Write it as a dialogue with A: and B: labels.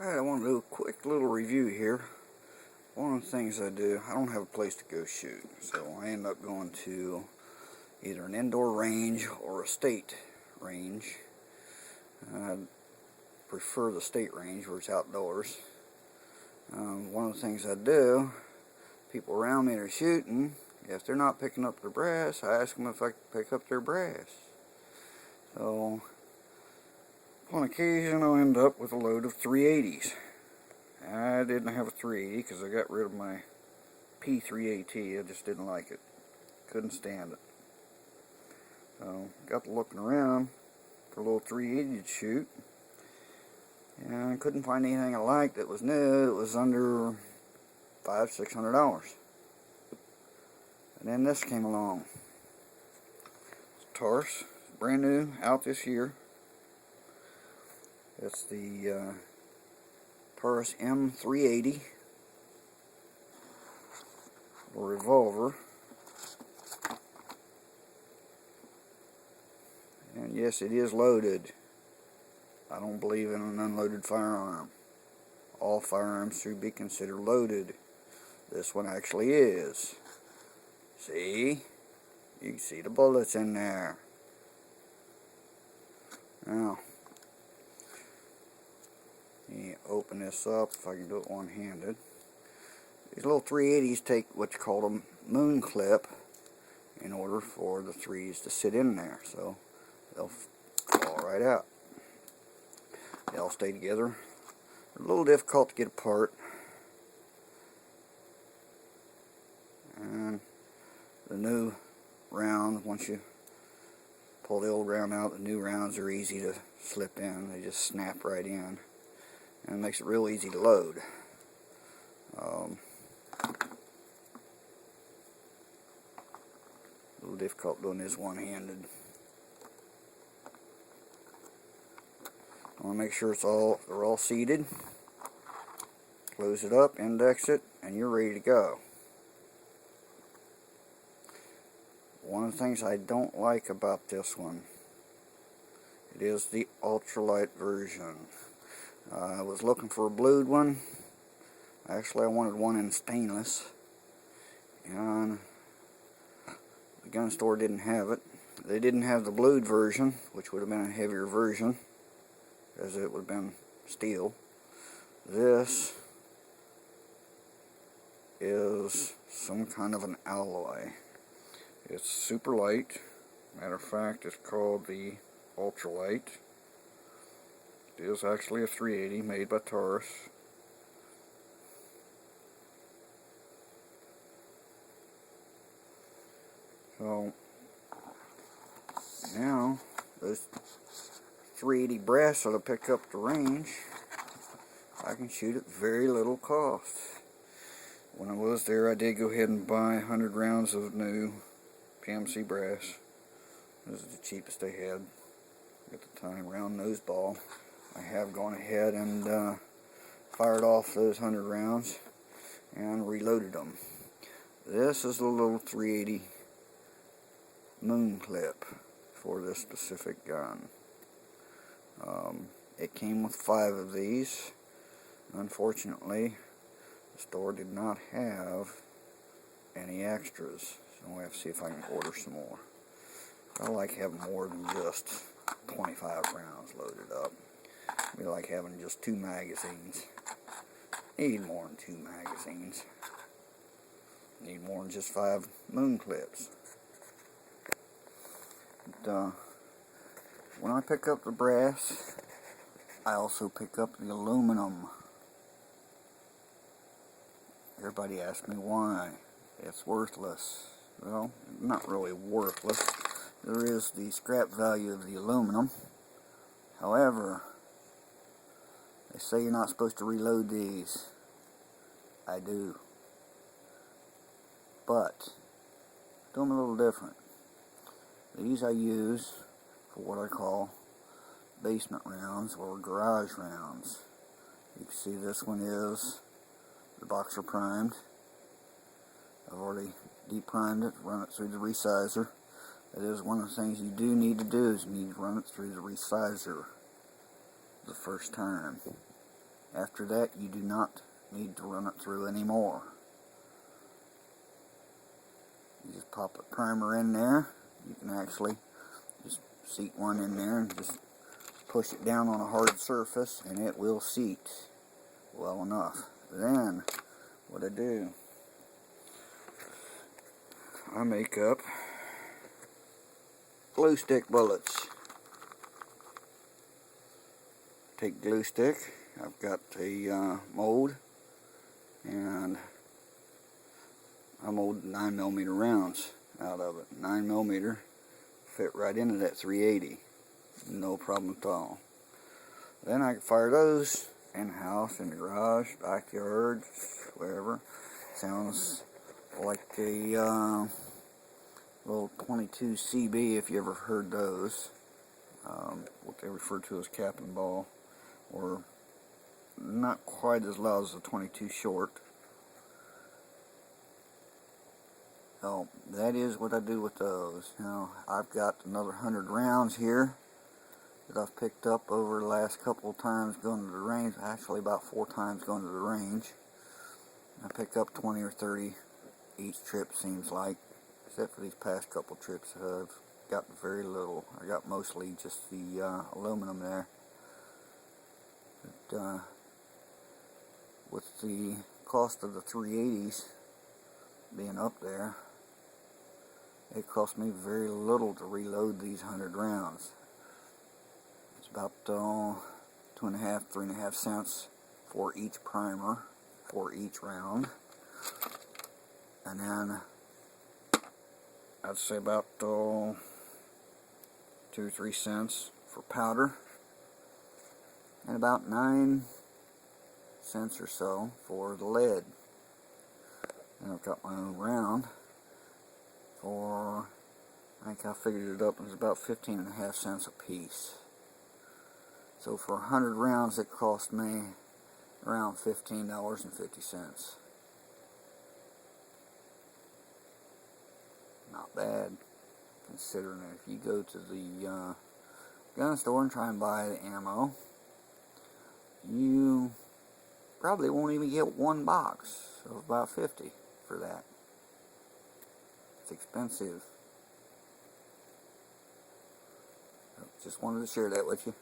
A: Alright, I want to do a quick little review here. One of the things I do, I don't have a place to go shoot, so I end up going to either an indoor range or a state range. I prefer the state range where it's outdoors. One of the things I do, people around me are shooting, if they're not picking up their brass, I ask them if I can pick up their brass. So, on occasion I'll end up with a load of 380s. I didn't have a 380 because I got rid of my P3AT. I just didn't like it. Couldn't stand it. So, got to looking around for a little 380 to shoot. And I couldn't find anything I liked that was new. It was under $500–600. And then this came along. It's Taurus, brand new, out this year. It's the Taurus M380 revolver. And yes, it is loaded. I don't believe in an unloaded firearm. All firearms should be considered loaded. This one actually is. See? You can see the bullets in there. Now, let me open this up if I can do it one-handed. These little 380s take what's called a moon clip in order for the threes to sit in there, so they'll fall right out. They all stay together. They're a little difficult to get apart. And the new round, once you pull the old round out, the new rounds are easy to slip in. They just snap right in. And it makes it real easy to load. A little difficult doing this one-handed. I want to make sure they're all seated. Close it up, index it, and you're ready to go. One of the things I don't like about this one, it is the ultralight version. I was looking for a blued one. Actually, I wanted one in stainless, and the gun store didn't have it. They didn't have the blued version, which would have been a heavier version, as it would have been steel. This is some kind of an alloy. It's super light. Matter of fact, it's called the ultralight. It is actually a 380 made by Taurus. So now those 380 brass that I pick up the range, I can shoot at very little cost. When I was there, I did go ahead and buy 100 rounds of new PMC brass. This is the cheapest they had at the time, round nose ball. I have gone ahead and fired off those 100 rounds and reloaded them. This is a little 380 moon clip for this specific gun. It came with 5 of these. Unfortunately, the store did not have any extras, so I'll have to see if I can order some more. I like having more than just 25 rounds loaded up. We like having just 2 magazines. Need more than 2 magazines. Need more than just 5 moon clips. But, when I pick up the brass, I also pick up the aluminum. Everybody asks me why. It's worthless. Well, not really worthless. There is the scrap value of the aluminum. However, they say you're not supposed to reload these. I do. But, do them a little different. These I use for what I call basement rounds or garage rounds. You can see this one is the boxer primed. I've already deprimed it, run it through the resizer. That is one of the things you do need to do, is you need to run it through the resizer the first time. After that, you do not need to run it through anymore. You just pop a primer in there. You can actually just seat one in there and just push it down on a hard surface and it will seat well enough. Then, what I do, I make up glue stick bullets. Take glue stick. I've got a mold, and I molded 9mm rounds out of it. 9mm fit right into that 380, no problem at all. Then I can fire those in-house, in the garage, backyard, wherever. Sounds like a little 22 CB, if you ever heard those. What they refer to as cap and ball, or not quite as loud as the 22 short. So that is what I do with those. Now I've got another 100 rounds here that I've picked up over the last couple of times going to the range. Actually about 4 times going to the range. I pick up 20 or 30 each trip, seems like, except for these past couple trips. I've got very little. I got mostly just the aluminum there. But, with the cost of the 380s being up there, it cost me very little to reload these 100 rounds. It's about 2.5, 3.5 cents for each primer, for each round. And then I'd say about 2 or 3 cents for powder, and about 9 cents or so for the lead. And I've got my own round for, I think I figured it up, it was about 15.5 cents a piece. So for 100 rounds it cost me around $15.50. Not bad, considering that if you go to the gun store and try and buy the ammo, you probably won't even get one box of about 50 for that. It's expensive. Just wanted to share that with you.